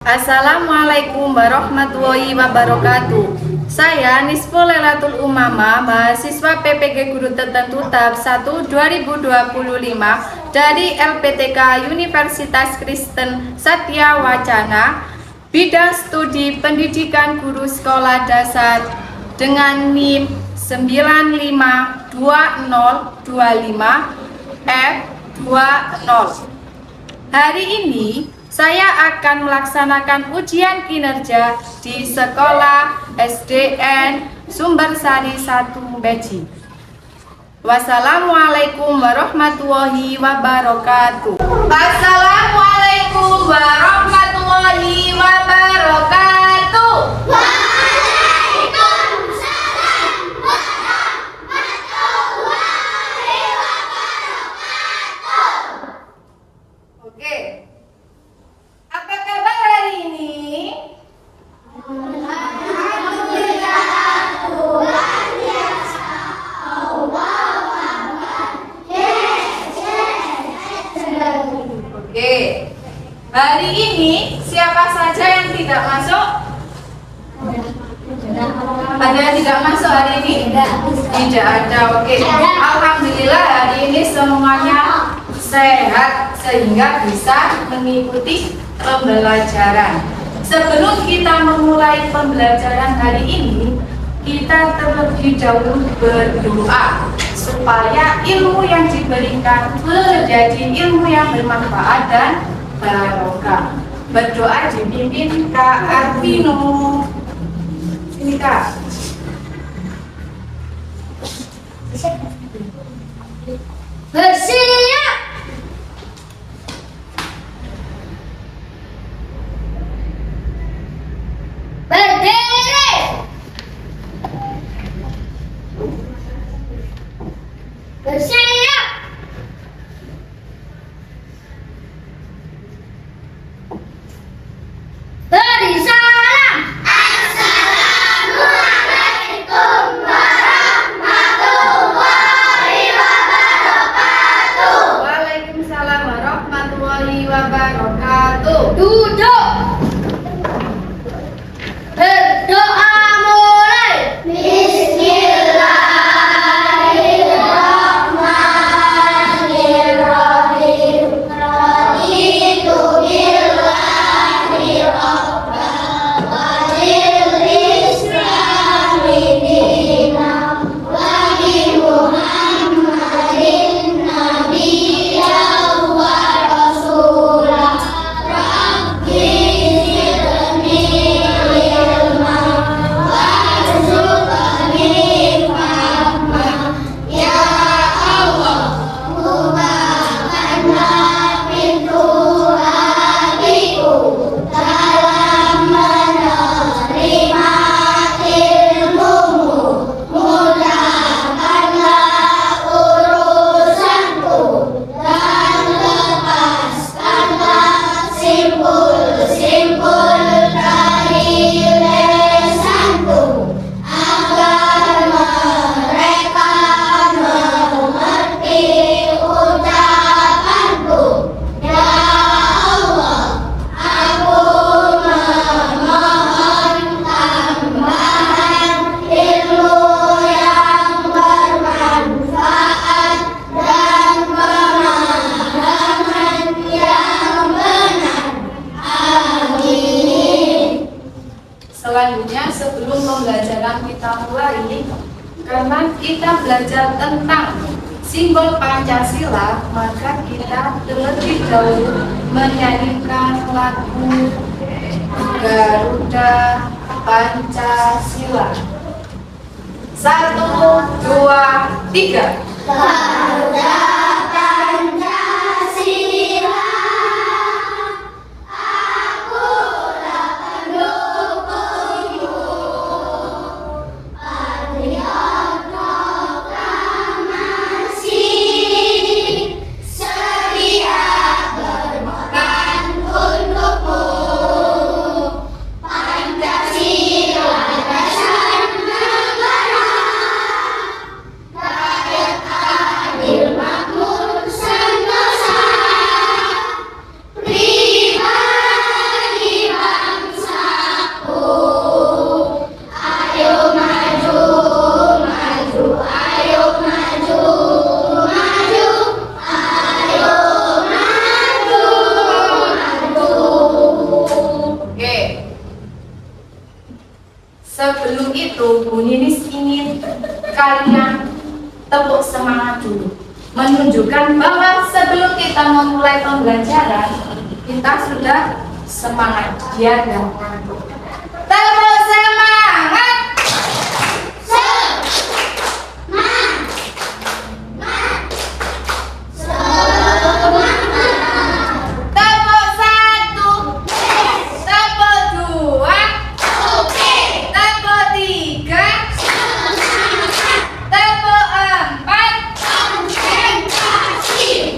Assalamualaikum warahmatullahi wabarakatuh. Saya Nisful Lailatul Umama, mahasiswa PPG Guru Tertentu tahap 1 2025 dari LPTK Universitas Kristen Satya Wacana, bidang studi pendidikan guru sekolah dasar dengan NIM 952025 F20. Hari ini saya akan melaksanakan ujian kinerja di sekolah SDN Sumbersari 1 Beji. Wassalamualaikum warahmatullahi wabarakatuh. Wassalamualaikum warahmatullahi wabarakatuh. Waalaikumsalam warahmatullahi wabarakatuh. Oke. Apa kabar hari ini? Alhamdulillah, luar biasa. Allahu Akbar. Oke. Hari ini siapa saja yang tidak masuk? Ada yang tidak masuk hari ini? Tidak ada. Oke. Alhamdulillah hari ini semuanya sehat sehingga bisa mengikuti pembelajaran. Sebelum kita memulai pembelajaran hari ini, kita terlebih dahulu berdoa supaya ilmu yang diberikan menjadi ilmu yang bermanfaat dan barokah. Berdoa dipimpin Kak Arvino. Sini Kak. Bersiap. Berdiri. Bersiap. Beri salam. Assalamualaikum warahmatullahi wabarakatuh. Waalaikumsalam warahmatullahi wabarakatuh. Duduk. Berdoa mulai. Bismillahirrahmanirrahim. Raditu billahi rabban wa bil islami dinan wa bi Muhammadin nabiyyan wa rasulah. Rabbi zidni ilman warzuqni fahman. Ya Allah, bukakanlah pintu hatiku dalam menerima ilmumu. Mudahkanlah urusanku dan lepaskanlah simpul-simpul dari lesanku, agar mereka mengerti ucapanku. Ya Allah, aku memohon tambahan ilmu yang bermanfaat dan pemahaman yang benar. Amin. Selanjutnya sebelum pembelajaran kita mulai, karena kita belajar tentang simbol Pancasila, maka kita terlebih dahulu menyanyikan lagu Garuda Pancasila. 1, 2, 3. Garuda Pancasila, akulah pendukungmu. Patriot proklamasi, sedia berkorban untukmu. Pancasila dasar negara, rakyat adil makmur. Sebelum itu, Bu Ninis ingin kalian tepuk semangat dulu, menunjukkan bahwa sebelum kita memulai pembelajaran, kita sudah semangat, ya dan tepuk semangat. Tepuk satu, tepuk dua, tepuk tiga, tepuk empat,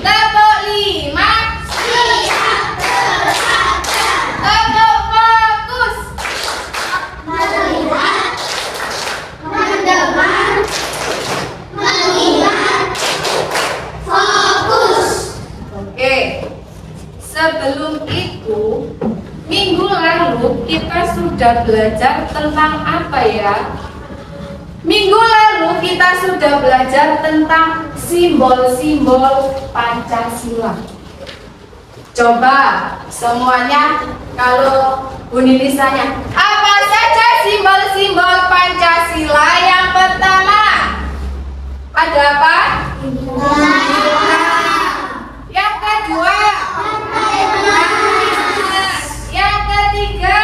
tepuk lima, tepuk fokus. Oke, sebelum itu minggu lalu kita sudah belajar tentang apa ya? Minggu lalu kita sudah belajar tentang simbol-simbol Pancasila. Coba semuanya, kalau Bu Ninis tanya, apa saja simbol-simbol Pancasila? Yang pertama, ada apa? Yang kedua, yang ketiga,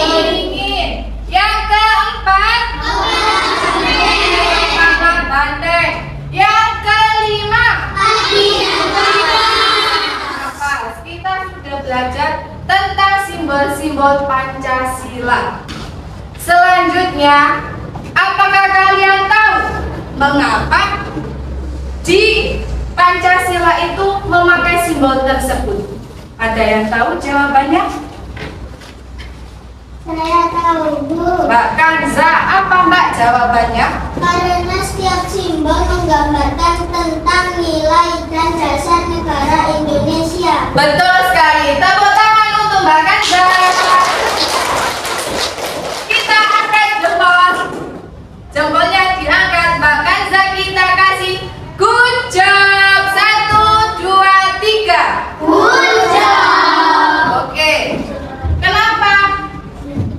beringin. Yang keempat, pangkat banteng. Yang kelima, apa? Kita sudah belajar tentang simbol-simbol Pancasila. Selanjutnya, apakah kalian tahu mengapa di Pancasila itu memakai simbol tersebut? Ada yang tahu jawabannya? Saya tahu, Bu. Mbak Kanza, apa Mbak jawabannya? Karena setiap simbol menggambarkan tentang nilai dan dasar negara Indonesia. Betul sekali. Tepuk tangan untuk Mbak Kanza. Kita angkat jempol. Jempolnya diangkat Mbak Kanza, kita kasih good job. 1, 2, 3. Good job. Oke. Kenapa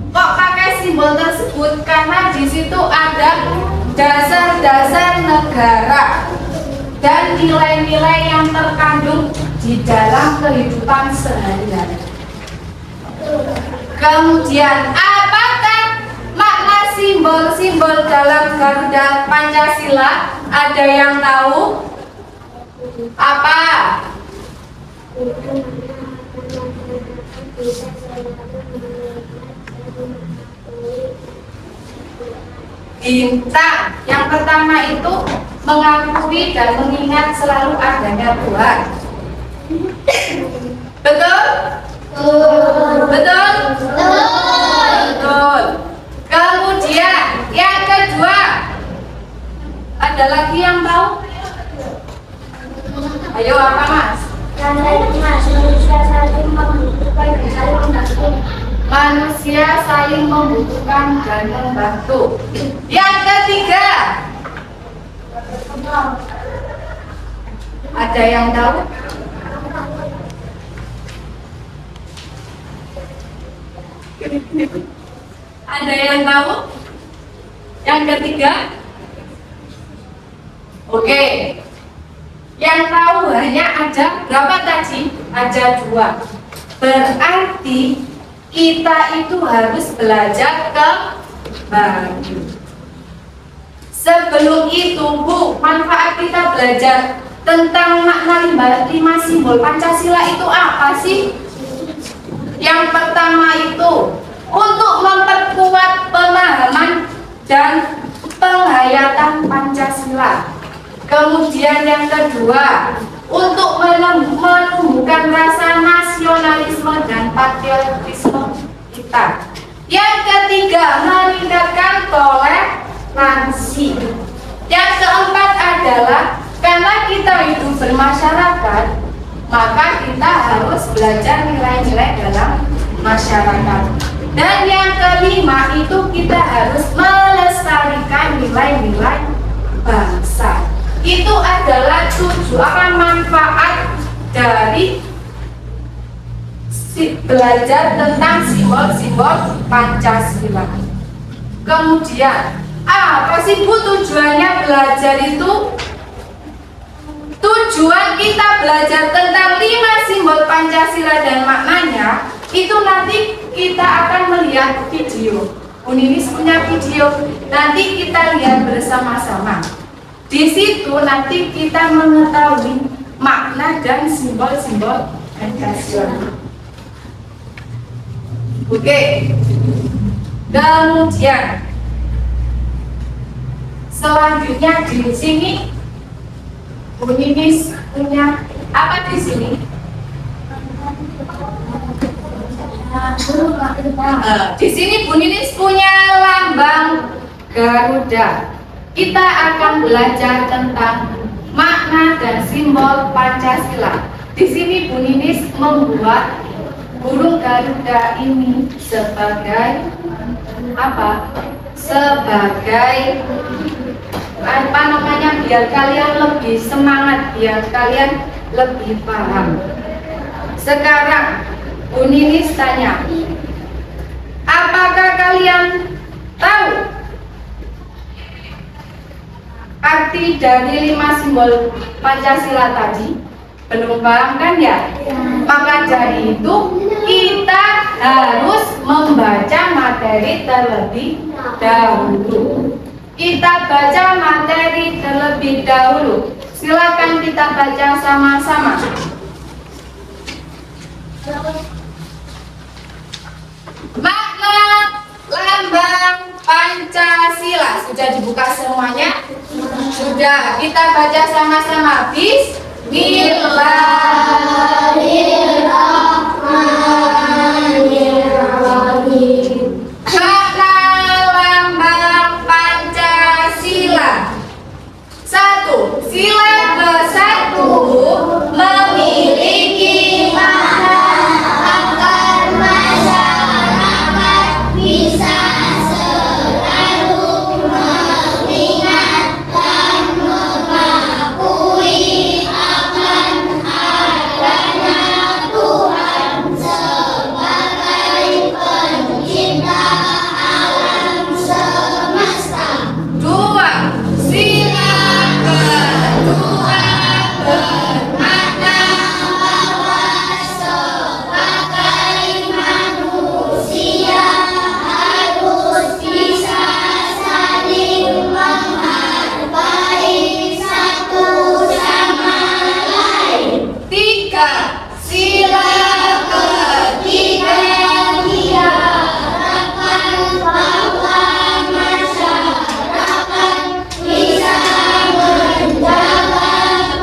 kok pakai simbol tersebut? Karena di situ ada dasar-dasar negara dan nilai-nilai yang terkandung di dalam kehidupan sehari-hari. Kemudian, apakah makna simbol-simbol dalam Garuda Pancasila? Ada yang tahu? Apa? Bintang. Yang pertama itu mengakui dan mengingat selalu adanya Tuhan. Betul? Betul? Betul. Kemudian yang kedua, ada lagi yang tahu? Ayo, apa Mas? Manusia saling membutuhkan dan membantu. Yang ketiga, ada yang tahu? Ada yang tahu? Yang ketiga? Oke. Yang tahu hanya ada berapa tadi? Ada 2. Berarti kita itu harus belajar kembali. Sebelum itu, Bu, manfaat kita belajar tentang makna 5 simbol Pancasila itu apa sih? Yang pertama itu untuk memperkuat pemahaman dan penghayatan Pancasila. Kemudian yang kedua, untuk menumbuhkan rasa nasionalisme dan patriotisme kita. Yang ketiga, meningkatkan toleransi. Yang keempat adalah karena kita hidup bermasyarakat, maka kita harus belajar nilai-nilai dalam masyarakat. Dan yang kelima itu kita harus melestarikan nilai-nilai bangsa. Itu adalah tujuan manfaat dari belajar tentang simbol-simbol Pancasila. Kemudian, apa sih Bu tujuannya belajar itu? Tujuan kita belajar tentang 5 simbol Pancasila dan maknanya itu nanti kita akan melihat video. Uninis punya video, nanti kita lihat bersama-sama. Di situ nanti kita mengetahui makna dan simbol-simbol Pancasila. Oke. Kemudian selanjutnya di sini Uninis punya apa di sini? Di sini Bu Ninis punya lambang Garuda. Kita akan belajar tentang makna dan simbol Pancasila. Di sini Bu Ninis membuat burung Garuda ini sebagai apa? Sebagai apa namanya? Biar kalian lebih semangat, biar kalian lebih paham. Sekarang Bu Ninis tanya, apakah kalian tahu arti dari 5 simbol Pancasila tadi? Belum paham kan ya? Maka dari itu kita harus membaca materi terlebih dahulu. Kita baca materi terlebih dahulu. Silakan kita baca sama-sama. Makna lambang Pancasila sudah dibuka semuanya? Sudah, kita baca sama-sama. Bismillahirrahmanirrahim. Makna lambang Pancasila. 1. Sila ke-1 memiliki makna bisa selalu mengingat dan mengakui akan adanya Tuhan sebagai pencipta alam semesta. 2. Sila kedua bermakna Bahwa sebagai manusia harus bisa saling menghargai satu sama lain. 3. Sila ketiga Diharapkan bahwa masyarakat bisa menjaga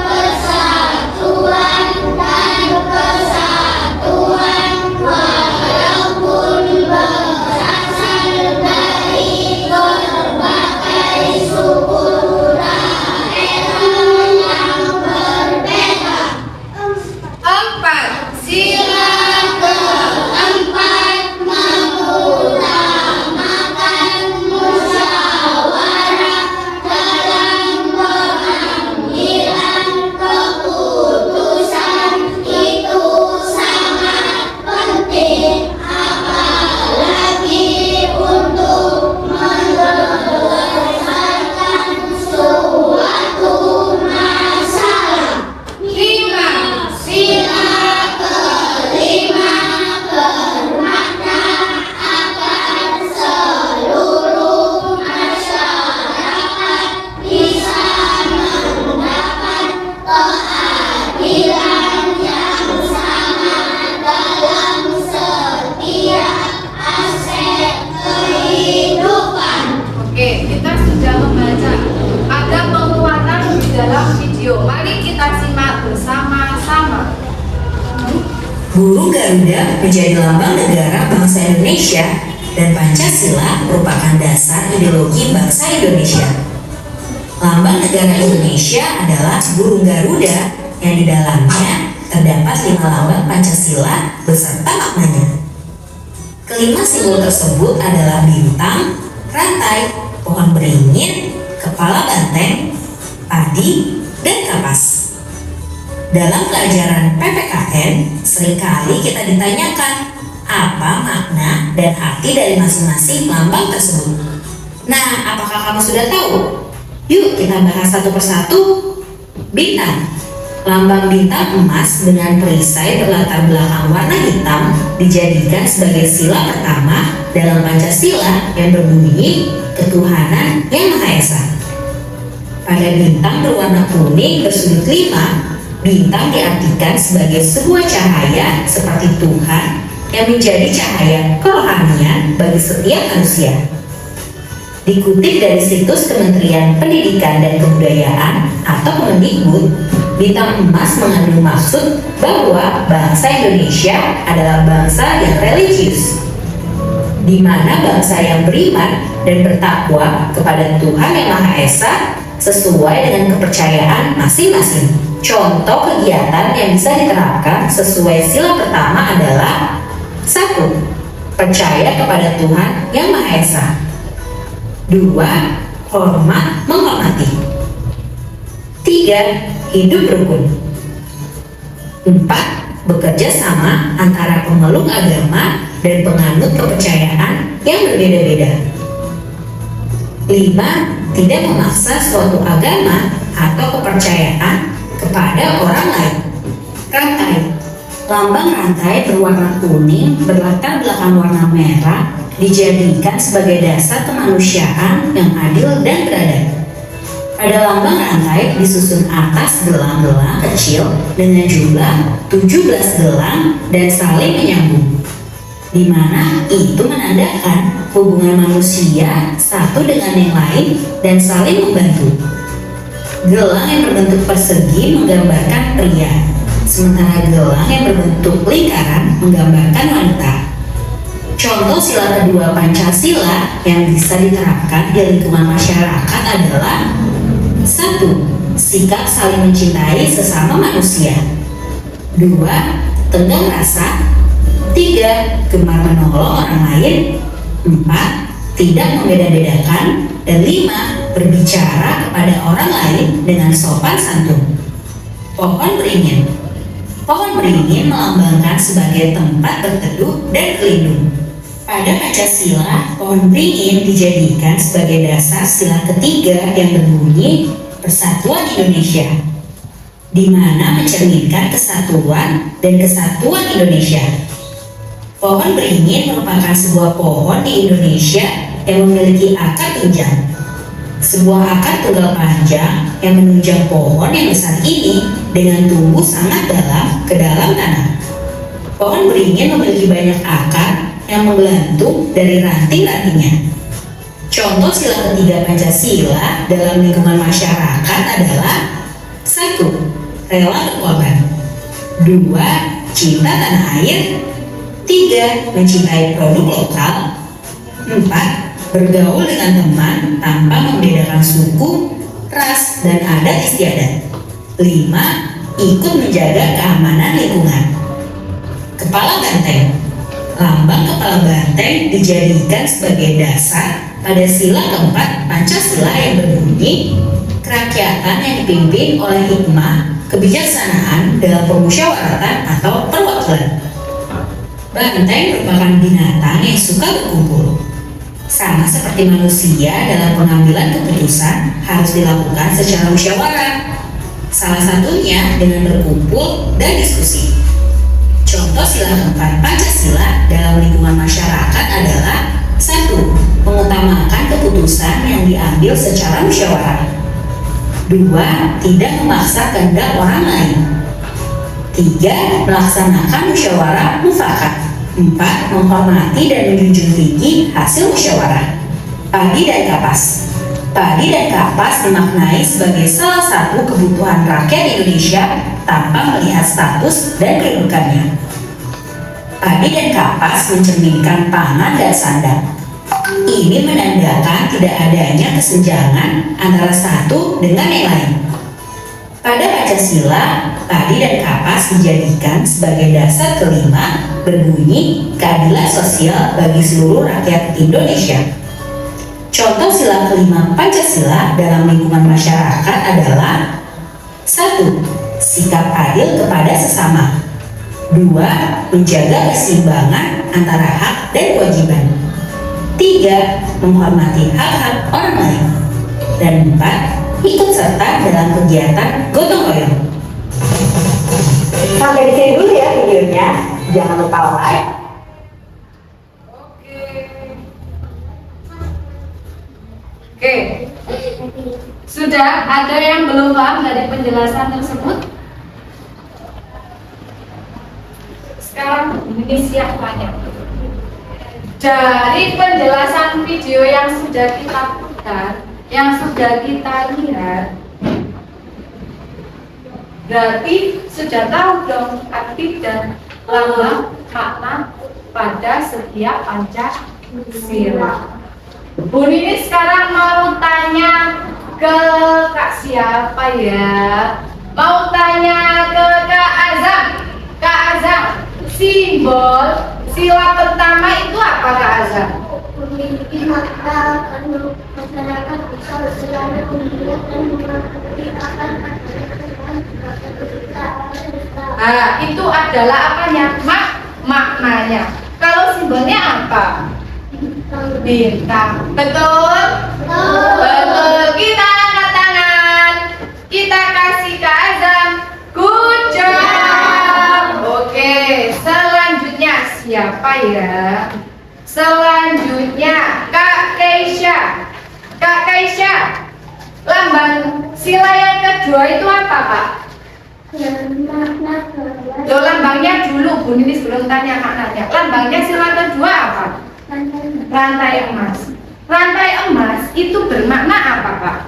persatuan dan kesatuan walaupun berasal dari berbagai suku daerah yang berbeda. 4. Sila Keempat, mengutamakan musyawarah dalam pengambilan keputusan. Itu sangat penting, apalagi untuk menyelesaikan suatu masalah. 5. Sila kelima bermakna agar seluruh masyarakat bisa mendapat keadilan yang sama dalam setiap aspek kehidupan. Oke, kita sudah membaca. Ada penguatan di dalam video. Mari kita simak bersama-sama. Burung Garuda menjadi lambang negara bangsa Indonesia dan Pancasila merupakan dasar ideologi bangsa Indonesia. Lambang negara Indonesia adalah burung Garuda yang di dalamnya terdapat 5 lambang Pancasila beserta maknanya. Kelima simbol tersebut adalah bintang, rantai, pohon beringin, kepala banteng, padi, dan kapas. Dalam pelajaran PPKN, seringkali kita ditanyakan apa makna dan arti dari masing-masing lambang tersebut. Nah, apakah kamu sudah tahu? Yuk kita bahas satu persatu. Bintang. Lambang bintang emas dengan perisai berlatar belakang warna hitam dijadikan sebagai sila pertama dalam Pancasila yang berbunyi Ketuhanan Yang Maha Esa. Pada bintang berwarna kuning bersudut 5, bintang diartikan sebagai sebuah cahaya seperti Tuhan yang menjadi cahaya kerohanian bagi setiap manusia. Dikutip dari situs Kementerian Pendidikan dan Kebudayaan atau Kemendikbud, bintang emas mengandung maksud bahwa bangsa Indonesia adalah bangsa yang religius, di mana bangsa yang beriman dan bertakwa kepada Tuhan Yang Maha Esa sesuai dengan kepercayaan masing-masing. Contoh kegiatan yang bisa diterapkan sesuai sila pertama adalah 1. Percaya kepada Tuhan Yang Maha Esa. 2. Hormat menghormati. 3. Hidup rukun. 4. Bekerja sama antara pemeluk agama dan penganut kepercayaan yang berbeda-beda. 5. Tidak memaksa suatu agama atau kepercayaan kepada orang lain. Rantai. Lambang rantai berwarna kuning berlatar belakang warna merah dijadikan sebagai dasar kemanusiaan yang adil dan beradab. Pada lambang rantai disusun atas gelang-gelang kecil dengan jumlah 17 gelang dan saling menyambung, di mana itu menandakan hubungan manusia satu dengan yang lain dan saling membantu. Gelang yang berbentuk persegi menggambarkan pria, sementara gelang yang berbentuk lingkaran menggambarkan wanita. Contoh sila kedua Pancasila yang bisa diterapkan di lingkungan masyarakat adalah 1. Sikap saling mencintai sesama manusia. 2. Tenggang rasa. 3. Gemar menolong orang lain. 4. Tidak membeda-bedakan. Dan 5. Berbicara kepada orang lain dengan sopan santun. Pohon beringin. Pohon beringin melambangkan sebagai tempat berteduh dan berlindung. Pada Pancasila, pohon beringin dijadikan sebagai dasar sila ketiga yang berbunyi Persatuan Indonesia, di mana mencerminkan kesatuan dan kesatuan Indonesia. Pohon beringin merupakan sebuah pohon di Indonesia yang memiliki akar panjang. Sebuah akar tunggal panjang yang menunjang pohon yang besar ini dengan tumbuh sangat dalam ke dalam tanah. Pohon beringin memiliki banyak akar yang menggelantung dari ranting-rantingnya. Contoh sila ketiga Pancasila dalam lingkungan masyarakat adalah 1. Rela berkorban. 2. Cinta tanah air. 3. Mencintai produk lokal. 4. Bergaul dengan teman tanpa membedakan suku, ras, dan adat istiadat. 5. Ikut menjaga keamanan lingkungan. Kepala banteng. Lambang kepala banteng dijadikan sebagai dasar pada sila keempat Pancasila yang berbunyi kerakyatan yang dipimpin oleh hikmah, kebijaksanaan dalam permusyawaratan atau perwakilan. Banteng merupakan binatang yang suka berkumpul. Sama seperti manusia dalam pengambilan keputusan harus dilakukan secara musyawarah. Salah satunya dengan berkumpul dan diskusi. Contoh sila keempat Pancasila dalam lingkungan masyarakat adalah 1. Mengutamakan keputusan yang diambil secara musyawarah. 2. Tidak memaksa kehendak orang lain. 3. Melaksanakan musyawarah mufakat. 4. Menghormati dan menjunjung tinggi hasil musyawarah. Padi dan kapas. Padi dan kapas dimaknai sebagai salah satu kebutuhan rakyat Indonesia tanpa melihat status dan kedudukannya. Padi dan kapas mencerminkan pangan dan sandang. Ini menandakan tidak adanya kesenjangan antara satu dengan yang lain. Pada Pancasila, padi dan kapas dijadikan sebagai dasar kelima berbunyi keadilan sosial bagi seluruh rakyat Indonesia. Contoh sila kelima Pancasila dalam lingkungan masyarakat adalah 1. sikap adil kepada sesama. 2. Menjaga keseimbangan antara hak dan kewajiban. 3. Menghormati hak-hak orang lain. Dan 4. Ikut serta dalam kegiatan gotong royong. Sampai di sini dulu ya videonya. Jangan lupa like, Oke. Sudah ada yang belum paham dari penjelasan tersebut? Sekarang ini siap tanya. Dari penjelasan video yang sudah kita putar, yang sudah kita lihat, berarti sudah tahu dong arti dan lambang makna pada setiap Pancasila. Bu Nini sekarang mau tanya ke Kak siapa ya? Mau tanya ke Kak Azam. Kak Azam, simbol sila pertama itu apa Kak Azam? memiliki mata penuh masyarakat bisa selalu melihat dan mengerti akan Itu adalah apanya? Maknanya. Kalau simbolnya apa? Bintang. Betul? Betul. Kita angkat tangan. Kita kasih Kak Azam. Good job. Oke, selanjutnya siapa ya? Selanjutnya Kak Keisha. Kak Keisha, lambang sila yang kedua itu apa Kak? Loh, lambangnya dulu Bu Nini sebelum tanya maknanya. Lambangnya sila kedua apa? Rantai emas. Rantai emas itu bermakna apa Pak?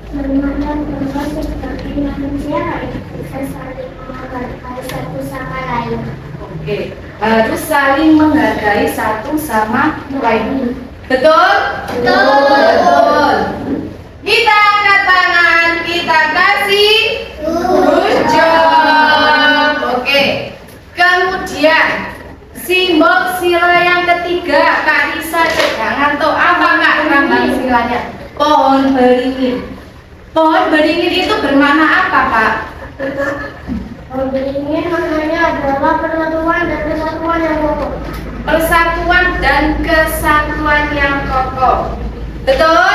bermakna bahwa sebagai manusia harus bisa saling menghargai satu sama lain. Oke, harus saling menghargai satu sama lain. Betul? Betul. Kita angkat tangan, kita kasih good job. Oke. Kemudian simbol sila yang ketiga, Kak Risa jangan tahu apa Kak lambang silanya? Pohon beringin. Pohon beringin itu bermakna apa Kak? Beringin maknanya adalah persatuan dan kesatuan yang kokoh. Persatuan dan kesatuan yang kokoh. Betul?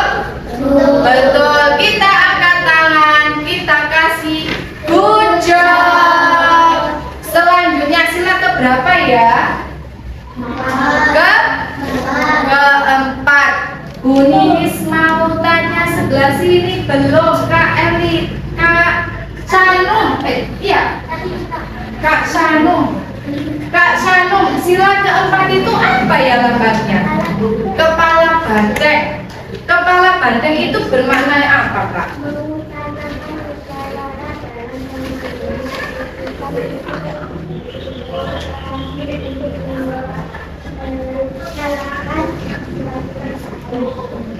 Betul. Kita angkat tangan, kita kasih good job. Selanjutnya sila keberapa ya? Keempat. Bu Ninis mau tanya sebelah sini belum Kak Eli, Kak Sanum, iya Kak Sanum. Kak Sanum, sila keempat itu apa ya lambangnya? Kepala banteng. Kepala banteng itu bermakna apa Kak?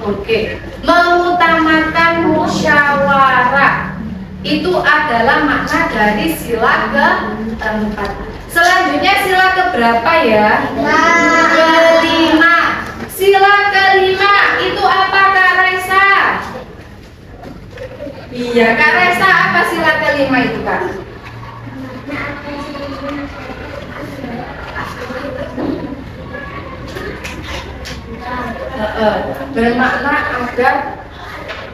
Oke, mengutamakan musyawarah itu adalah makna dari sila keempat. Selanjutnya sila keberapa ya? Kelima. Sila kelima itu apa Kak Raisa? Iya Kak Raisa, apa sila kelima itu Kak? Bermakna agar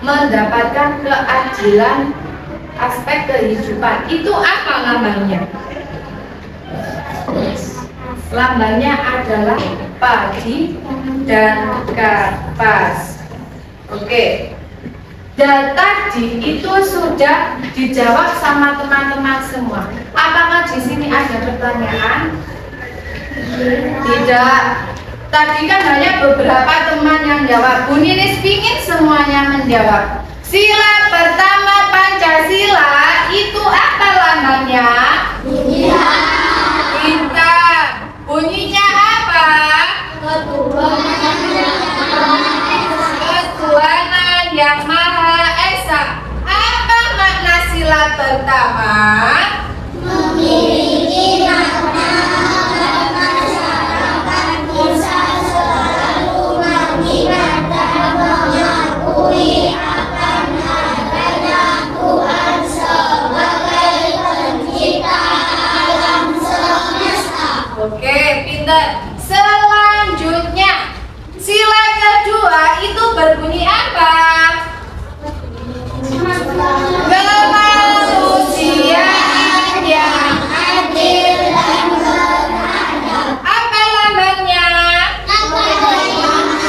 mendapatkan keadilan aspek kehidupan. Itu apa lambangnya? Lambangnya adalah padi dan kapas. Oke. Dan tadi itu sudah dijawab sama teman-teman semua. Apakah di sini ada pertanyaan? Tidak. Tadi kan hanya beberapa teman yang jawab. Bu Ninis pingin semuanya menjawab. Sila pertama Pancasila itu apa lambangnya? Bintang. Bunyinya apa? Ketuhanan yang Maha Esa. Apa makna sila pertama? Memiliki makna masyarakat bisa selalu mengingat dan mengakui akan adanya Tuhan sebagai Pinter. Selanjutnya, sila kedua itu berbunyi apa? Kemanusiaan yang adil dan beradab. Apa lambangnya?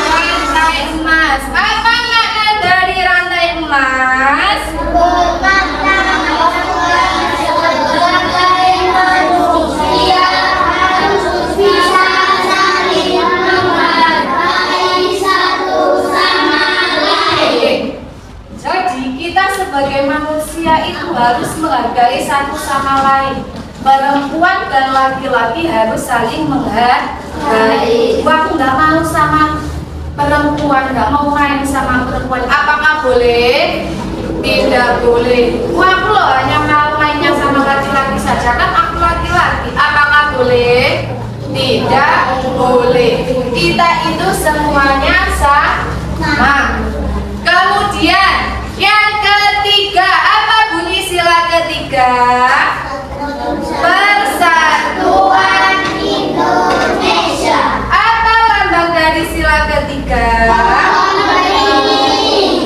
Rantai emas. Apa makna dari rantai emas? Jadi kita sebagai manusia itu harus menghargai satu sama lain. Perempuan dan laki-laki harus saling menghargai. Aku nggak mau sama perempuan, nggak mau main sama perempuan. Apakah boleh? Tidak boleh. Aku loh hanya mau mainnya sama laki-laki saja, kan aku laki-laki. Apakah boleh? Tidak boleh. Kita itu semuanya sama. Kemudian yang ketiga, apa bunyi sila ketiga? Persatuan Indonesia. Apa lambang dari sila ketiga?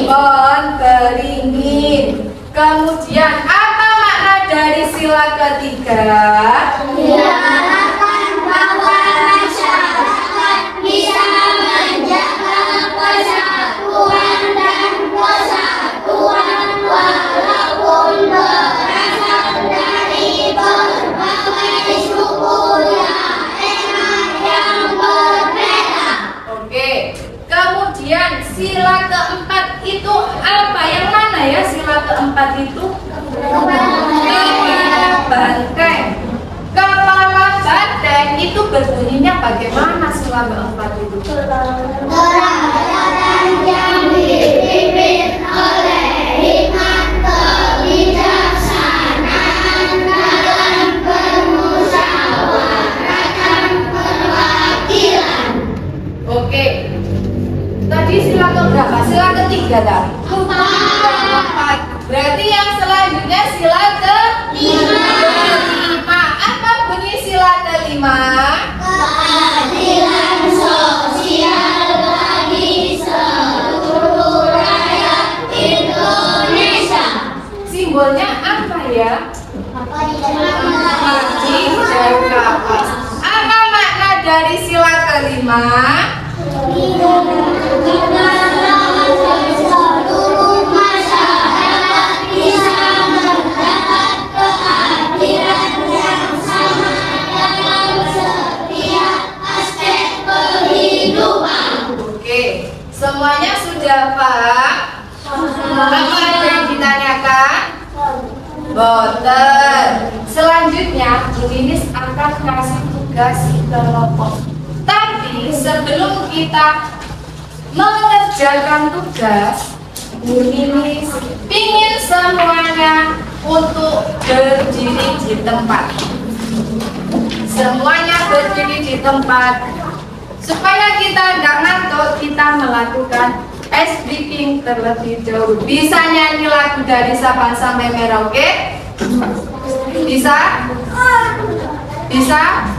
Pohon beringin. Kemudian apa makna dari sila ketiga? Diharapkan bahwa masyarakat bisa menjaga persatuan dan kesatuan walaupun berasal dari berbagai suku daerah yang berbeda. Oke. Kemudian sila keempat itu apa? Yang mana ya sila keempat itu? Kepala banteng. Kepala banteng itu berbunyinya bagaimana sila keempat itu? Keradaan yang dipimpin oleh hikmat kebijaksanaan dalam permusyawaratan perwakilan. Oke. Tadi sila keberapa? Sila ketiga tadi. Keempat. Berarti yang selanjutnya sila kelima. Apa bunyi sila kelima? Keadilan sosial bagi seluruh rakyat Indonesia. Simbolnya apa ya? Haji dan kapas. Apa makna dari sila kelima? Seluruh masyarakat bisa mendapat keadilan yang sama dalam setiap aspek kehidupan. Oke, semuanya sudah Pak? Apa ada yang ditanyakan? Boten. Selanjutnya, Bu Ninis akan kasih tugas kelompok. Tapi sebelum kita mengerjakan tugas, Bu Ninis ingin semuanya untuk berdiri di tempat. Semuanya berdiri di tempat. Supaya kita nggak ngantuk, kita melakukan ice breaking terlebih dahulu. Bisa nyanyi lagu dari Sabang sampai Merauke? Oke? Bisa? Bisa?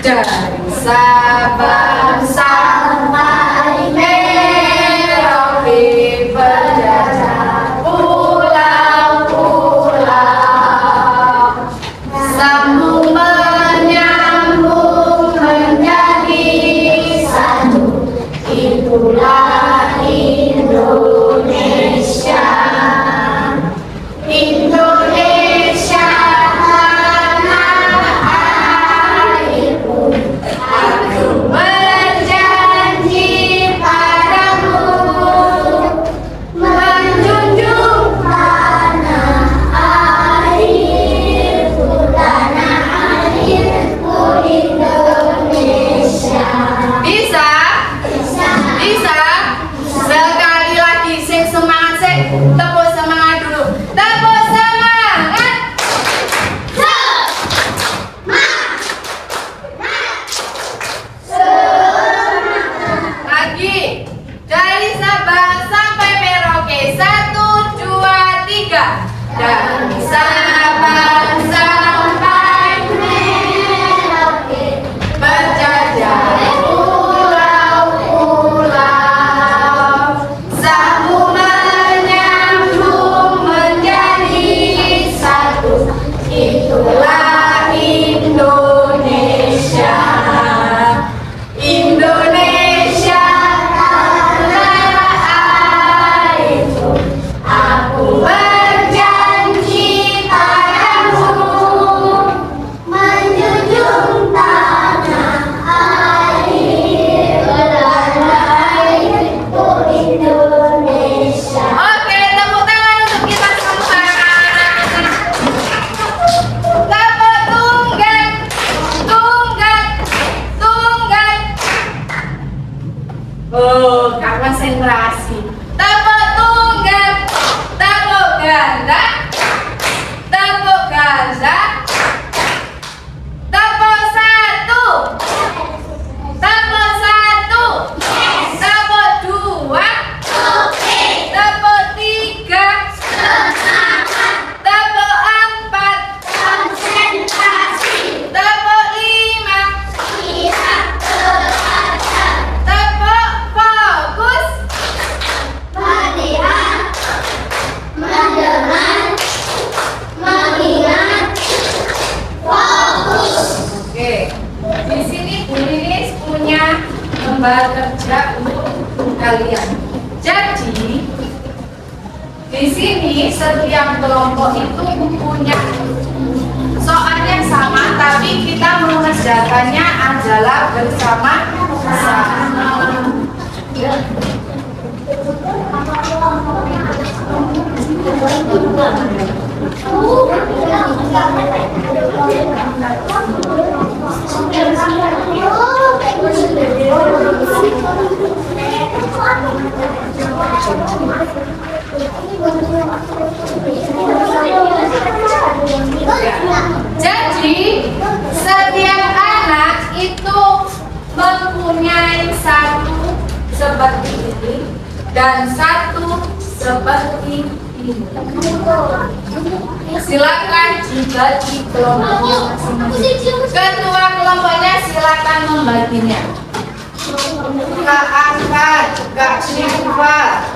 Dari Sabang sampai Merauke berjajah pulau-pulau, sambung menyambung menjadi satu. Itulah Indonesia. Indonesia tanah airku, aku menjadi konsentrasi. Tepuk tunggal, tepuk ganda, tepuk ganda, tepuk satu, tepuk satu, tepuk dua, tepuk tiga, tepuk empat, tepuk lima, tepuk fokus, oke. Di sini Bu Lilis punya lembar kerja untuk kalian. Jadi di sini setiap kelompok itu punya soal yang sama, tapi kita mengerjakannya adalah bersama-sama. Jadi setiap anak itu mempunyai satu seperti ini dan satu seperti ini. Silakan dibagi kelompoknya masing-masing. Ketua kelompoknya silakan membaginya. Kak Angkat, Kak Syifa,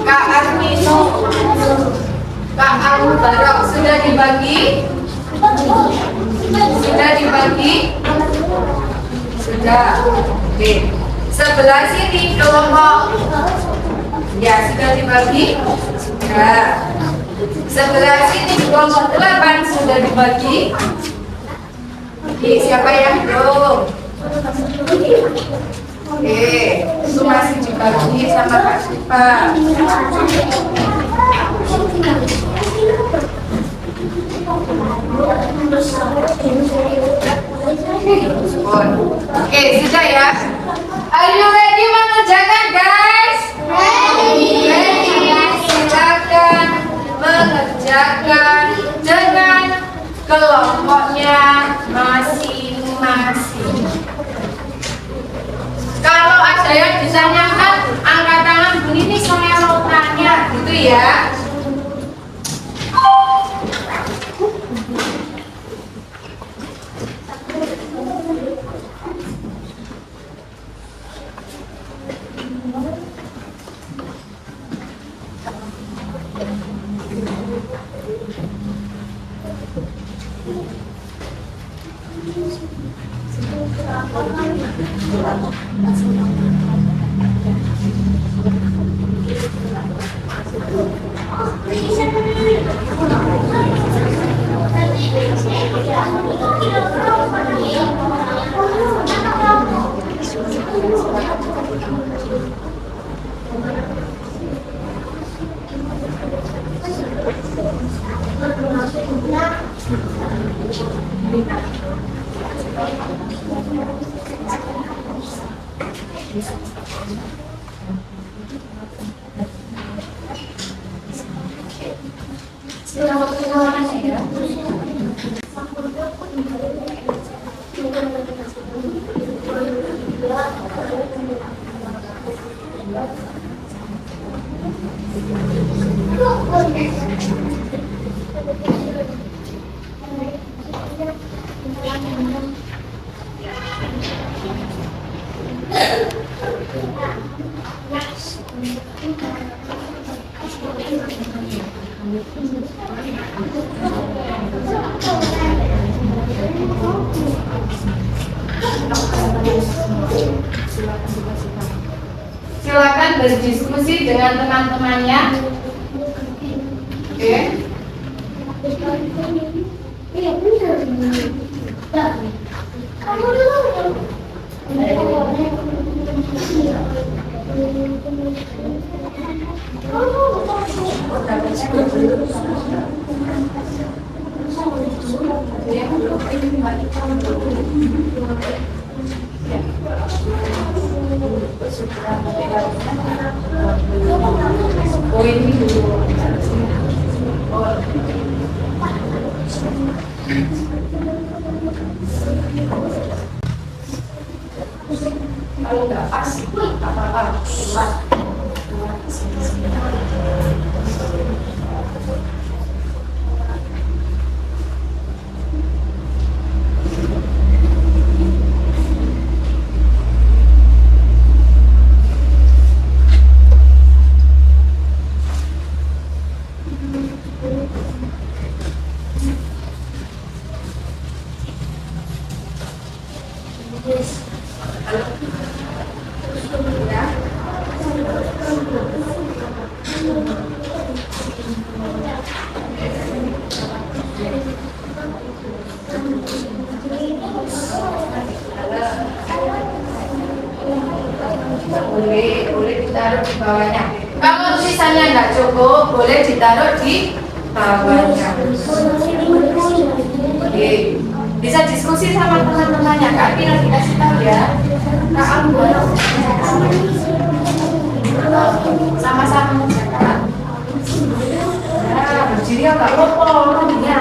Kak Armino, Kak Abu Barok sudah dibagi? Sudah dibagi? Sudah. Oke. Sebelah sini kelompok. Ya, sudah dibagi? Sudah. Sebelah sini kelompok 8 sudah dibagi? Oke, siapa yang belum? Oke, itu masih dibagi sama Kak Syifa. Oke, sudah ya. Are you ready mengerjakan, guys? Ready. Silakan mengerjakan dengan kelompoknya masing-masing. Kalau ada yang ditanyakan, angkat tangan. Bu ini saya mau tanya, gitu ya. Silakan berdiskusi dengan teman-temannya. Oke. Oh ini dulu. Kalau nggak pas, apa-apa. Boleh ditaruh di bawahnya. Kalau sisanya nggak cukup, boleh ditaruh di bawahnya. Oke. Bisa diskusi sama teman-temannya. Kak Pina dikasih tahu ya. Kak Ambon. Sama-sama menjaga. Nah, berdiri ya nggak apa-apa orangnya.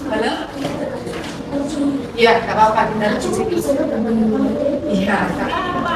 Halo? Iya, nggak apa-apa, kita di sini. Iya, nggak apa-apa.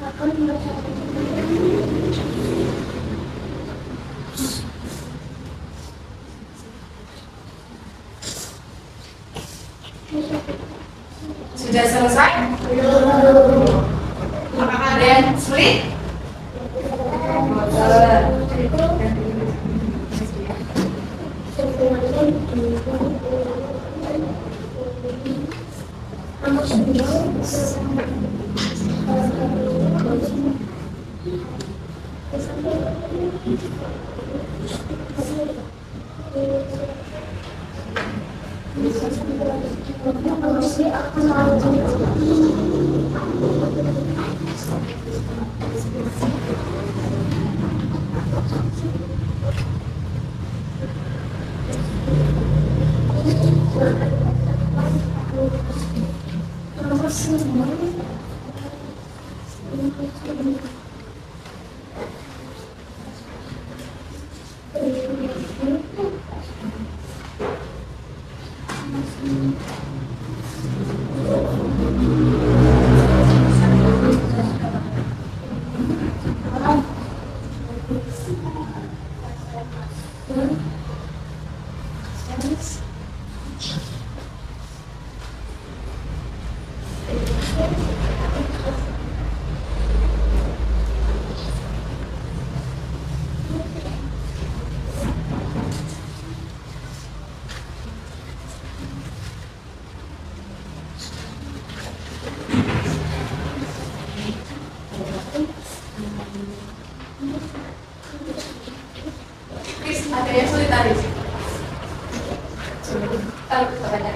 Aku Sudah selesai? Apakah ada yang sulit? Chris, ada yang sulit tadi? Kalau kita tanya.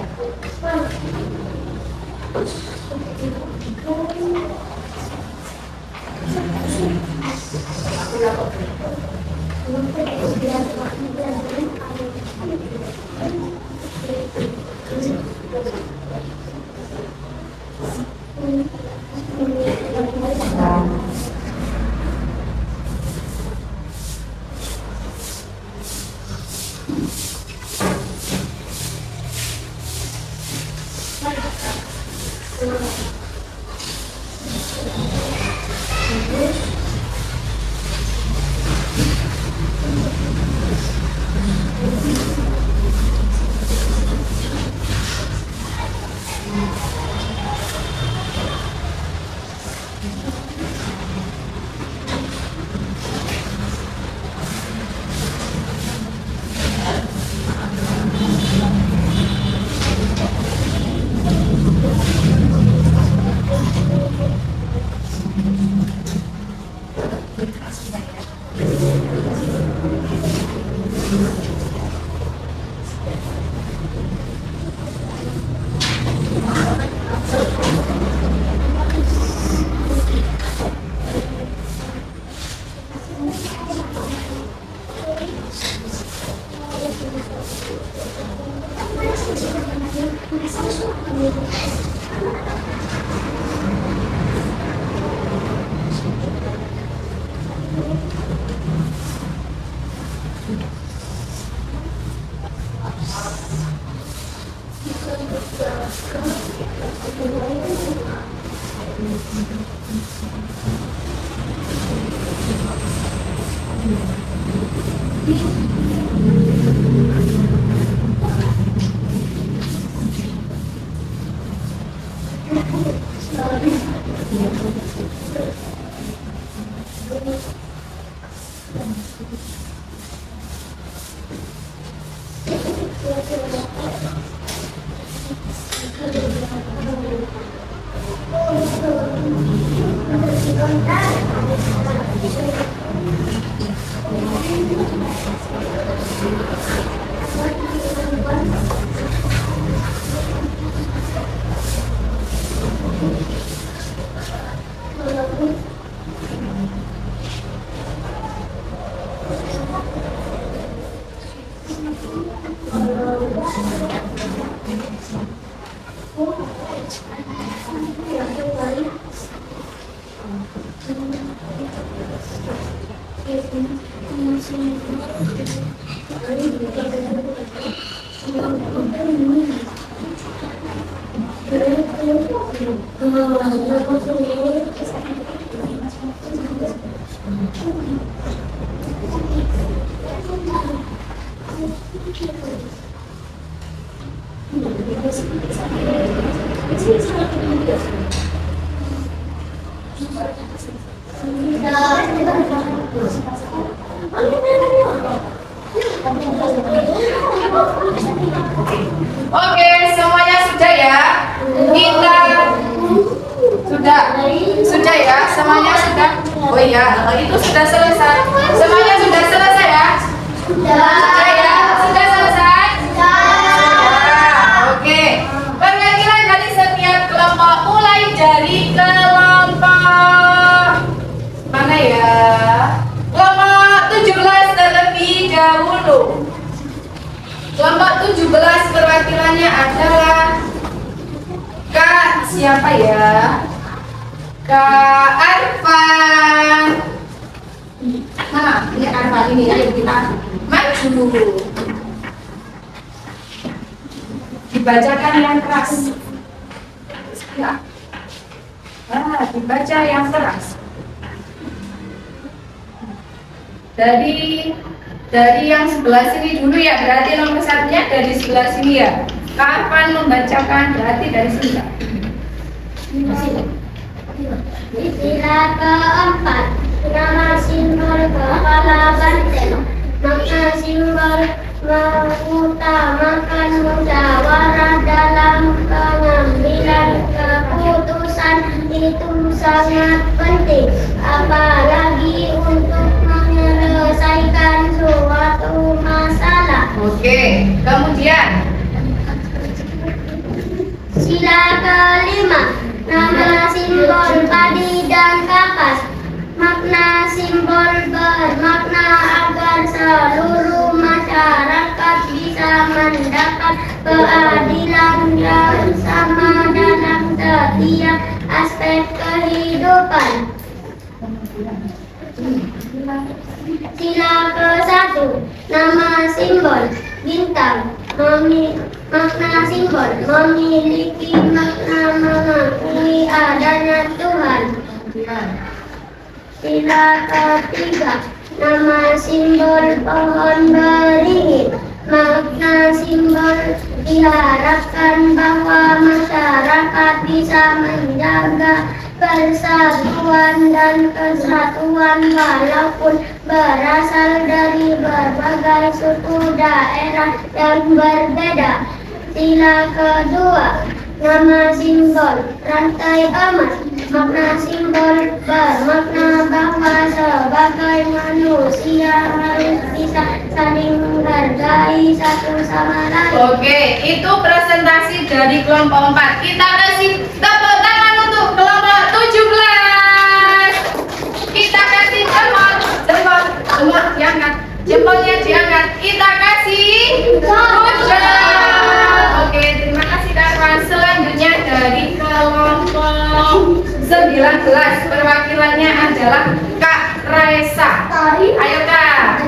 Thank you. Oke, semuanya sudah ya. Kita sudah ya, semuanya sudah. Oh iya, itu sudah selesai. Semuanya sudah selesai ya. Sudah ya, sudah selesai. Oke. Perwakilan dari setiap kelompok mulai dari kelompok mana ya? Kelompok 17 terlebih dahulu. Kelompok 17 perwakilannya adalah Kak siapa ya? Kak Arfan. Mana? Ini Arfan ini, ayo kita maju. Dibacakan yang keras. Ya. Dibaca yang keras. Dari yang sebelah sini dulu ya, berarti nomor satunya dari sebelah sini ya. Kapan membacakan berarti dari sini ya. Istilah keempat, nama simbol kepala banteng. Makna simbol mengutamakan musyawarah dalam pengambilan keputusan itu sangat penting, apalagi untuk menyelesaikan suatu masalah. Oke, kemudian Sila kelima, nama simbol padi dan kapas. Makna simbol bermakna agar seluruh masyarakat bisa mendapat keadilan yang sama dalam setiap aspek kehidupan. Sila ke-1, nama simbol bintang. Makna simbol memiliki makna mengakui adanya Tuhan. Sila ke-3, nama simbol pohon beringin. Makna simbol diharapkan bahwa masyarakat bisa menjaga persatuan dan kesatuan walaupun berasal dari berbagai suku daerah yang berbeda. Sila ke-2, nama simbol rantai emas. Makna simbol bermakna bahwa sebagai manusia harus bisa saling menghargai satu sama lain. oke, itu presentasi dari kelompok 4. Kita kasih tepuk tangan untuk kelompok 17. Kita kasih jempol diangkat. Jempolnya diangkat. Kita kasih puja. Oke, terima kasih Kak Arfan. Selanjutnya dari kelompok 19 perwakilannya adalah Kak Raisa. Ayo Kak.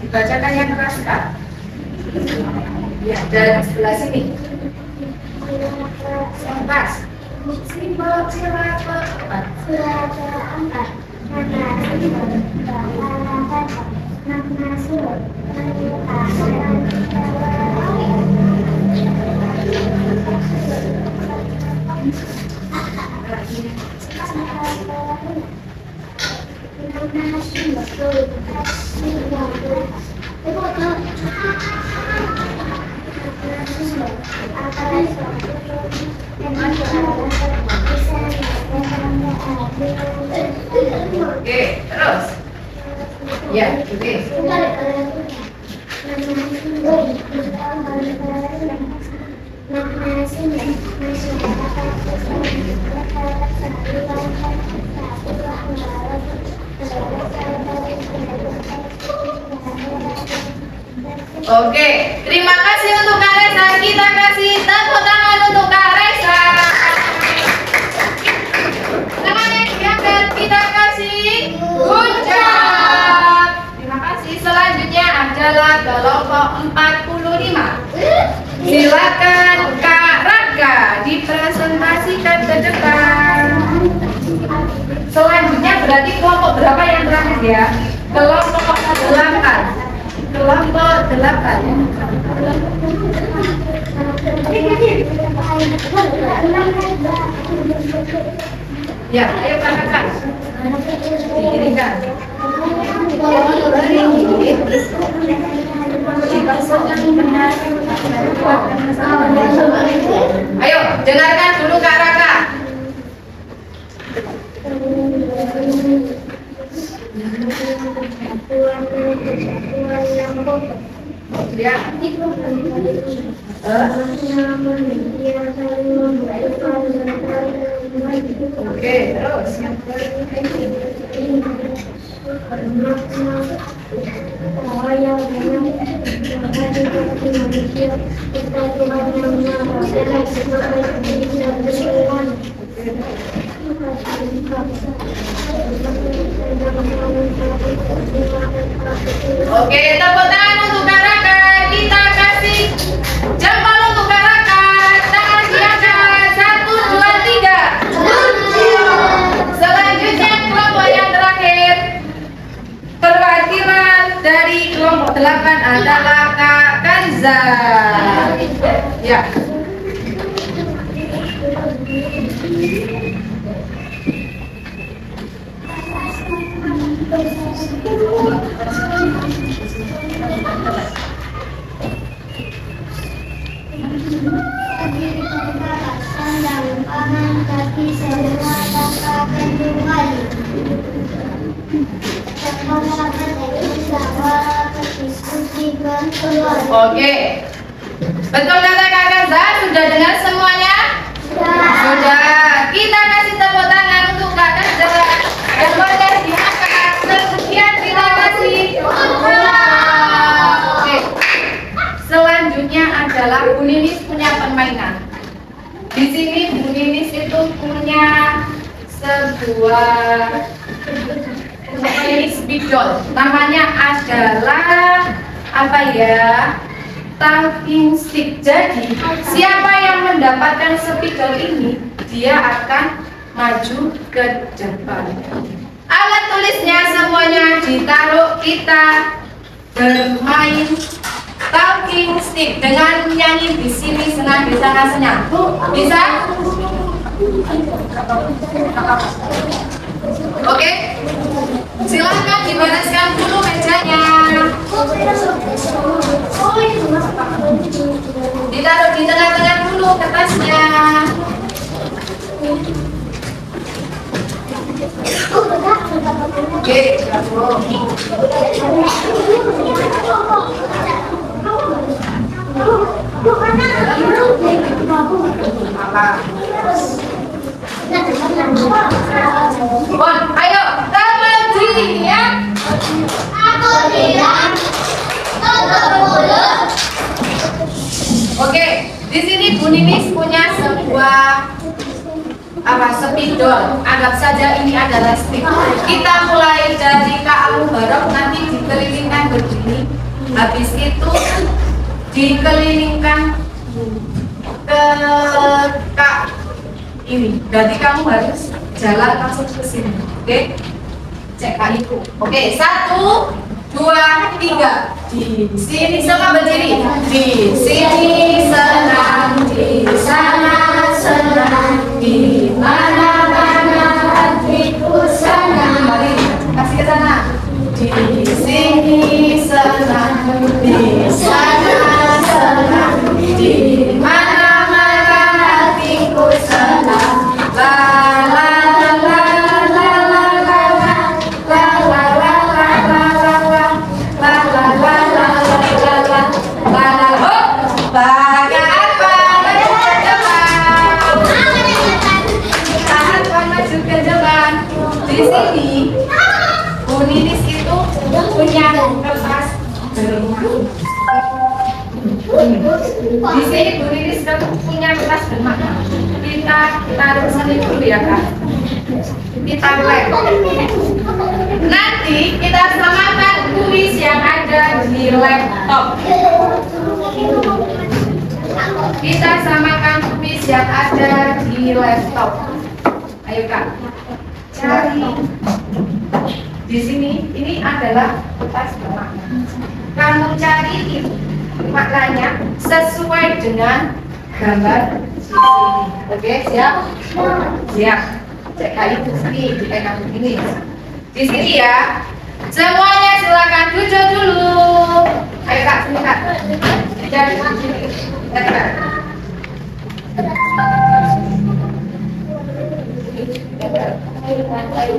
Dibacakan yang keras Kak. Ya, dari sebelah sini. Keras. Simbol sila keempat. Sila ke-4, nama simbol kepala banteng. Makna simbol mengutamakan nama simbol Oke, terus. Ya, oke. Oke, terima kasih untuk Kak Raisa. Kita kasih tepuk tangan untuk Kak Raisa. Tangannya diangkat, kita kasih good job. Terima kasih. Selanjutnya adalah kelompok 45. Silakan Kak Raka dipresentasikan ke depan. Selanjutnya berarti kelompok berapa yang terakhir ya? Kelompok 8. Kelompok 8. Ya, ayo kakak. Dikirikan. Ayo, dengarkan dulu Kak Raka. Ya. Oke, terus. Oke, tepuk tangan untuk Kak Raka. Kita kasih jempol untuk Kak Raka. Tangan diangkat. 1, 2, 3. Selanjutnya kelompok yang terakhir. Perwakilan dari kelompok 8 adalah Kak Kanza. Ya. Oke. Betul kata Kak Kanza, sudah dengar semuanya? Sudah. Kita kasih tepuk tangan untuk Kak Kanza. Dan boleh diangkat. Sekian, terima kasih. Oke. Selanjutnya adalah Bu Ninis punya permainan. Di sini Bu Ninis itu punya sebuah spidol. Namanya adalah apa ya? Talking stick. Jadi siapa yang mendapatkan spidol ini, dia akan maju ke depan. Alat tulisnya semuanya ditaruh, kita bermain talking stick dengan menyanyi di sini senang, di sana senyap. Bisa? Oke? Silakan dibereskan dulu mejanya. Ditaruh di tengah-tengah dulu kertasnya. Oke, Bon, ayo berdiri ya. Aku bilang tutup mulut. Oke, di sini Bu Ninis punya sebuah spidol. Anggap saja ini adalah stick. Kita mulai dari Kak Alu Barok, nanti dikelilingkan begini. Habis itu dikelilingkan ke Kak ini. Berarti kamu harus jalan langsung ke sini. Oke? Cek kaliku. Oke, 1, 2, 3. Di sini semua berdiri. Di sini senang, di sana senang, di mana-mana hatiku senang. Mari kasih ke sana. Di sini senang, di sana senang, di mana-mana hatiku senang. La la la la la la la la la la la la la la la la la la la la. Pakai apa? Maju ke depan. Apa maju ke depan? Di sini Bu Ninis itu punya kertas bermakna. Di sini Bu Ninis punya kertas bermakna. Kita taruh sini dulu ya Kak. Kita lem. Nanti kita samakan kuis yang ada di laptop. Kita samakan kuis yang ada di laptop. Ayo Kak, cari. Di sini ini adalah kertas bermakna. Kamu cari itu maknanya sesuai dengan gambar di sini. Oke, siap? Siap. Kayak itu sini, kayak begini. Di sini ya. Semuanya silakan duduk dulu. Ayo Kak, sini Kak. Jadi sini. Kak.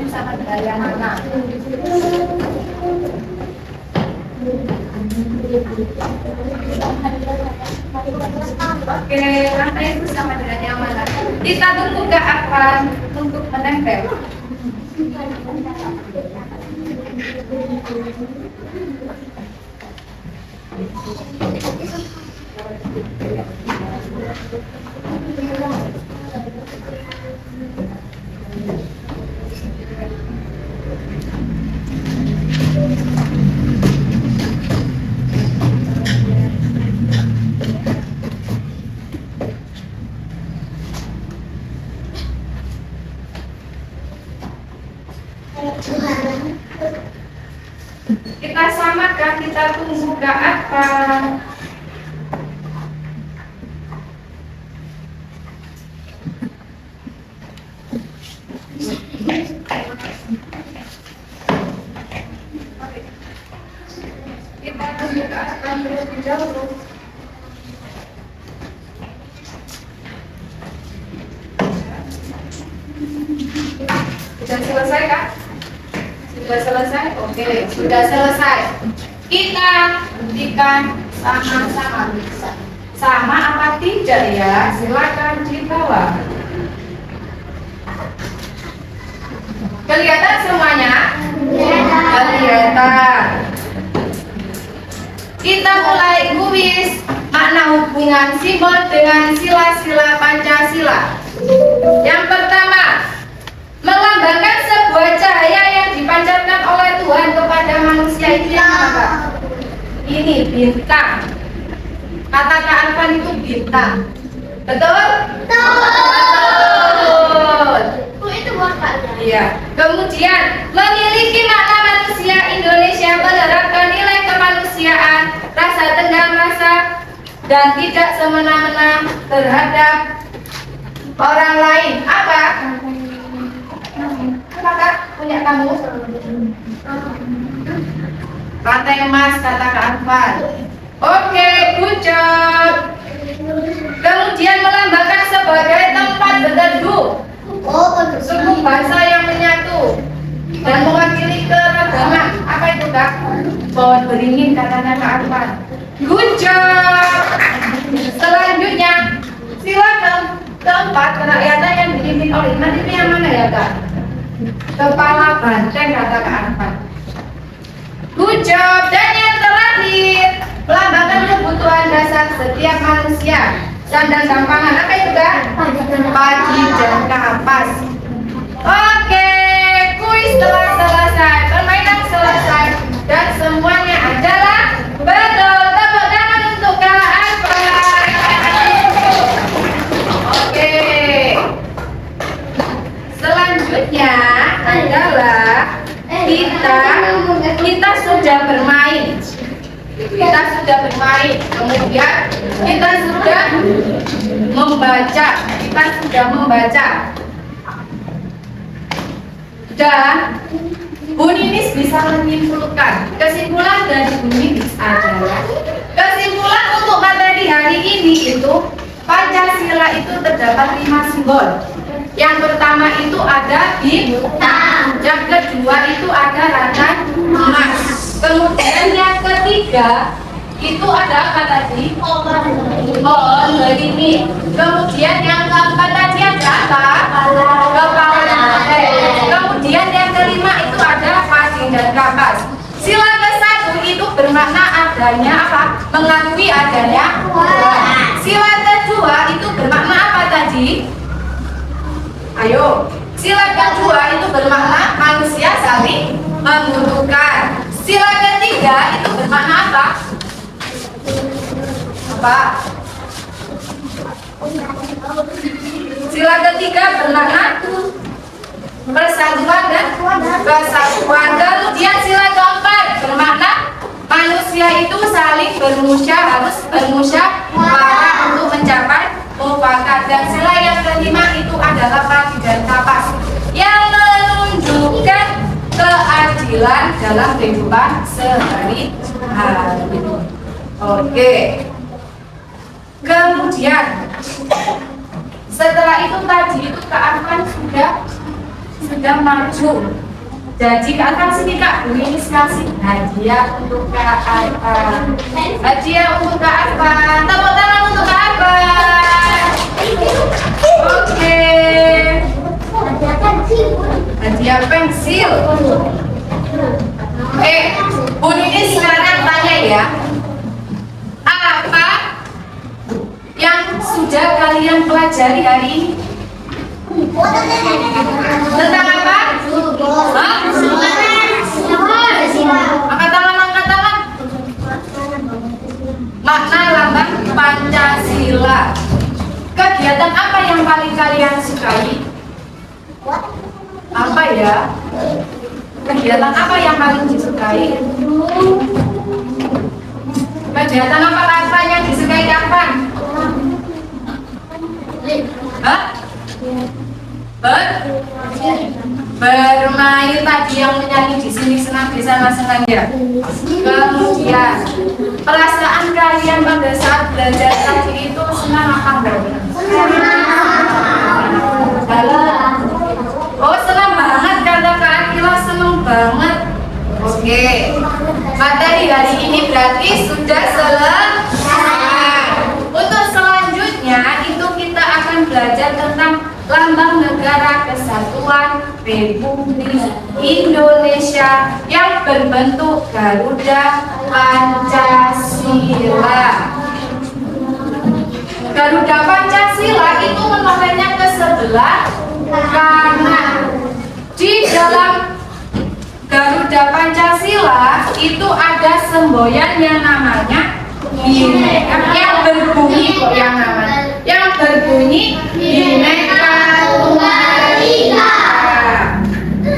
Sama dengan yang mana? Oke, rantai itu sama dengan yang mana? Kita tunggu ke akan untuk menempel. Kita samakan, kita tunggu ke akan. Kita tunggu ke akan terlebih dahulu. Sudah selesai Kak? Sudah selesai? Oke, sudah selesai. Kita buktikan sama-sama bisa. Sama apa tidak ya? Silakan dibawa. Kelihatan semuanya? Kelihatan. Kita mulai kuis makna hubungan simbol dengan sila-sila Pancasila. Yang pertama, melambangkan sebuah cahaya yang dipancarkan oleh Tuhan kepada manusia itu yang apa? Ini bintang. Kata Kak Arfan itu bintang. Betul? Betul. Itu bapaknya. Iya. Kemudian memiliki makna manusia Indonesia menerapkan nilai kemanusiaan, rasa tenggang rasa, dan tidak semena-mena terhadap orang lain. Apa? Kak, punya kamu? Rantai emas kata Kak Arfan. Oke, good job. Kemudian melambangkan sebagai tempat berteduh, suku bangsa yang menyatu dan mewakili keragaman. Apa itu Kak? Pohon beringin katanya Kak Arfan. Good job. Selanjutnya, silakan tempat kerakyatan yang dipimpin oleh nanti yang mana ya Kak? Kepala banteng kata Kak Arfan. Good job. Dan yang terakhir, melambangkan kebutuhan dasar setiap manusia. Sandang dan pangan. Apa itu Kak? Padi dan kapas. Oke, kuis telah selesai, permainan selesai, dan semuanya adalah betul. Tepuk tangan untuk Kak Arfan. Oke. Selanjutnya adalah kita sudah bermain. Kita sudah bermain. Kemudian kita sudah membaca. Kita sudah membaca. Dan Bu Ninis bisa menyimpulkan. Kesimpulan dari Bu Ninis adalah kesimpulan untuk materi hari ini itu Pancasila itu terdapat 5 simbol. Yang pertama itu ada bintang, yang kedua itu ada rantai emas. Kemudian yang ketiga itu ada apa tadi? Pohon beringin. Kemudian yang keempat tadi ada apa? Kepala banteng. Kemudian yang kelima itu ada padi dan kapas. Sila ke-1 itu bermakna adanya apa? Mengakui adanya Tuhan. Sila kedua itu bermakna apa tadi? Ayo, sila kedua itu bermakna manusia saling membutuhkan. Sila ketiga itu bermakna apa? Apa? Sila ketiga bermakna persatuan dan kesatuan. Kemudian sila keempat bermakna manusia itu saling harus bermusyawarah untuk mencapai mufakat. Dan sila yang kelima itu adalah padi dan kapas. yang menunjukkan keadilan dalam kehidupan sehari-hari. Oke. Kemudian setelah itu tadi itu Kak Arfan sudah maju. Jadi Kak Arfan sini Kak, Bu ini kasih hadiah untuk Kak Arfan. Hadiah untuk Kak Arfan. Tepuk tangan untuk Kak Arfan. Oke. Hadiah pensil. Bu ini sekarang tanya ya. Apa yang sudah kalian pelajari hari ini? Tentang apa? Hah? Angkat tangan. Makna lambang Pancasila. Kegiatan apa yang paling kalian sukai? Apa ya? Kegiatan apa yang paling disukai? Kegiatan apa kata yang disukai kapan? Hah? Bermain tadi yang menyanyi di sini senang di sana senang ya. Kemudian perasaan kalian pada saat belajar tadi itu senang apa enggak? Oh senang banget kata Kak Akila, senang banget. Oke. Materi hari ini berarti sudah selesai. Untuk selanjutnya itu kita akan belajar tentang Lambang Negara Kesatuan Republik Indonesia yang berbentuk Garuda Pancasila. Garuda Pancasila itu menorehnya ke sebelah kanan. Di dalam Garuda Pancasila itu ada semboyan yang namanya Bhinneka yang berbunyi Bhinneka Tunggal Ika.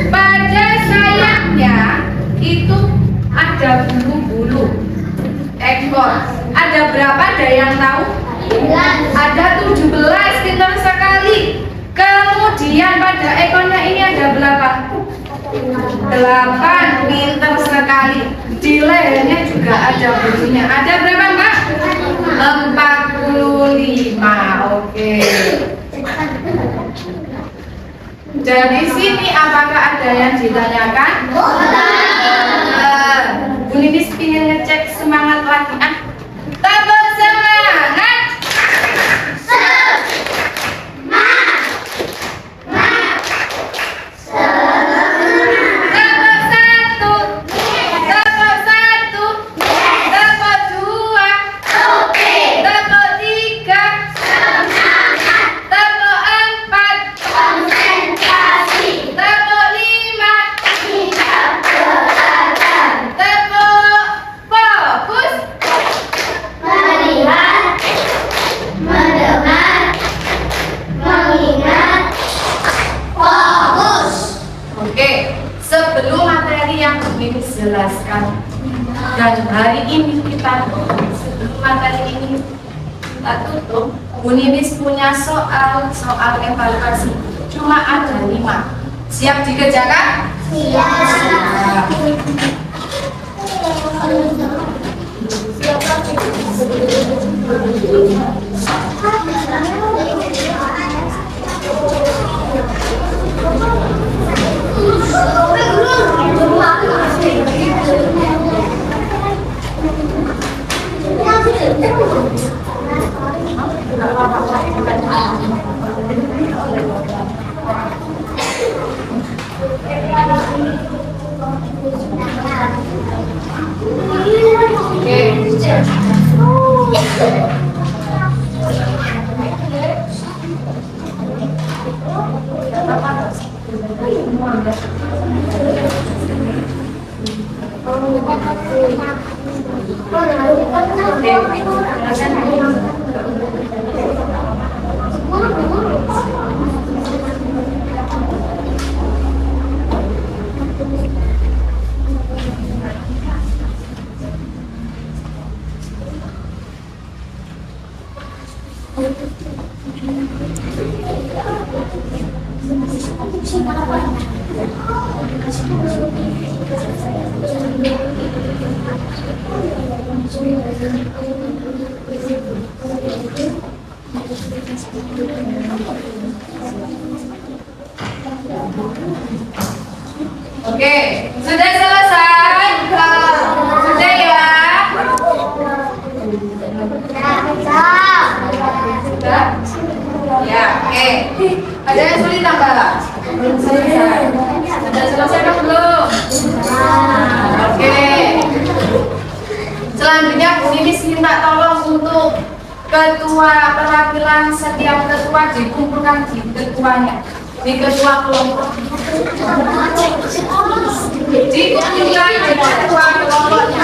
Pada sayapnya itu ada bulu-bulu ekor. Ada berapa? Ada yang tahu? Ada 17, pintar sekali. Kemudian pada ekornya ini ada berapa? 8, pintar sekali. Di lehernya juga ada bulunya. Ada berapa Mbak? 45. Oke. Dari sini apakah ada yang ditanyakan? Bu Ninis ingin ngecek semangat lagi. Tepuk semangat. Sebelum materi yang ini jelaskan dan hari ini sebelum materi ini kita tutup, Bu Ninis punya soal evaluasi cuma ada 5. Siap dikerjakan? Siap. Oke, sudah selesai? Sudah ya? Sudah? Ya, oke. Ada yang sulit tambah? Belum selesai. Sudah selesai kan belum? Oke. Selanjutnya Bu Ninis minta tolong untuk ketua perwakilan setiap ketua dikumpulkan di ketuanya, di ketua kelompok. Dikumpulkan di ketua kelompoknya.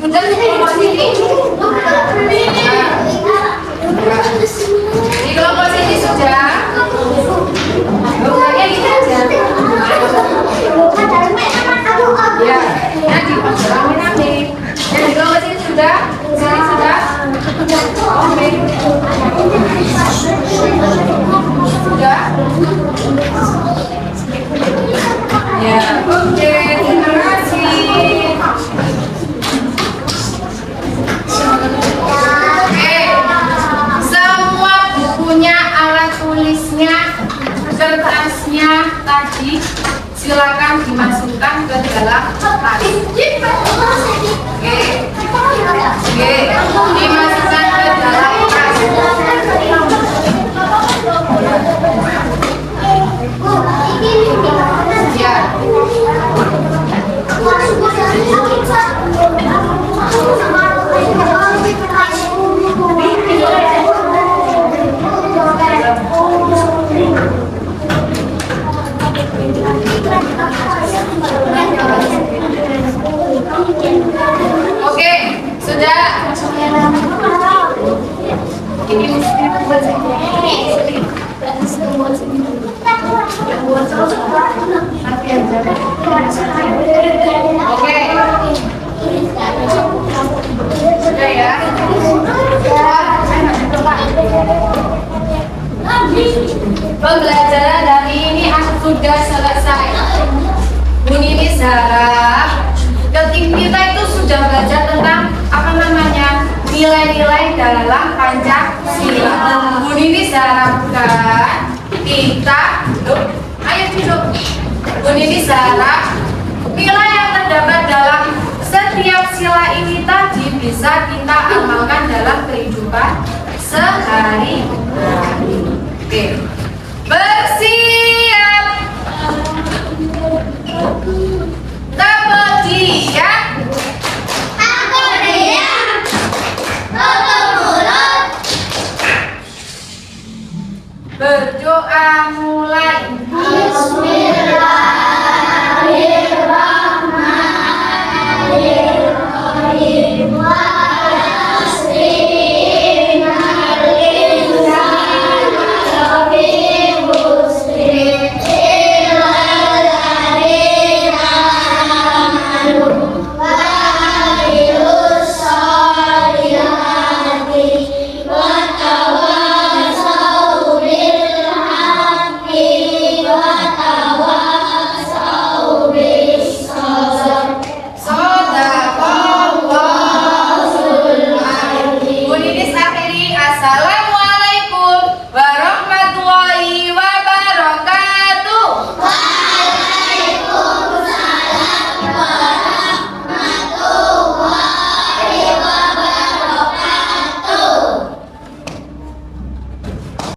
Sudah di kelompok sini? Di kelompok sini sudah? Bukannya ini aja. Ya, nanti rame-rame. Yang di kelompok sini sudah? Sini sudah? Oke. Sudah? Ya, oke. Terima kasih. Oke. Semua bukunya, alat tulisnya, kertasnya tadi silakan dimasukkan ke dalam tas. Oke. Oke. Dimasukkan ke dalam tas. Ya. Oke, sudah. Oke. Sudah ya. Pembelajaran hari ini sudah selesai. Bu Ninis harap kita itu sudah belajar tentang nilai-nilai dalam Pancasila. Bu Ninis harapkan kita, ayo duduk. Bu Ninis harap nilai yang terdapat dalam setiap sila ini tadi bisa kita amalkan dalam kehidupan sehari-hari. Oke. Bersih.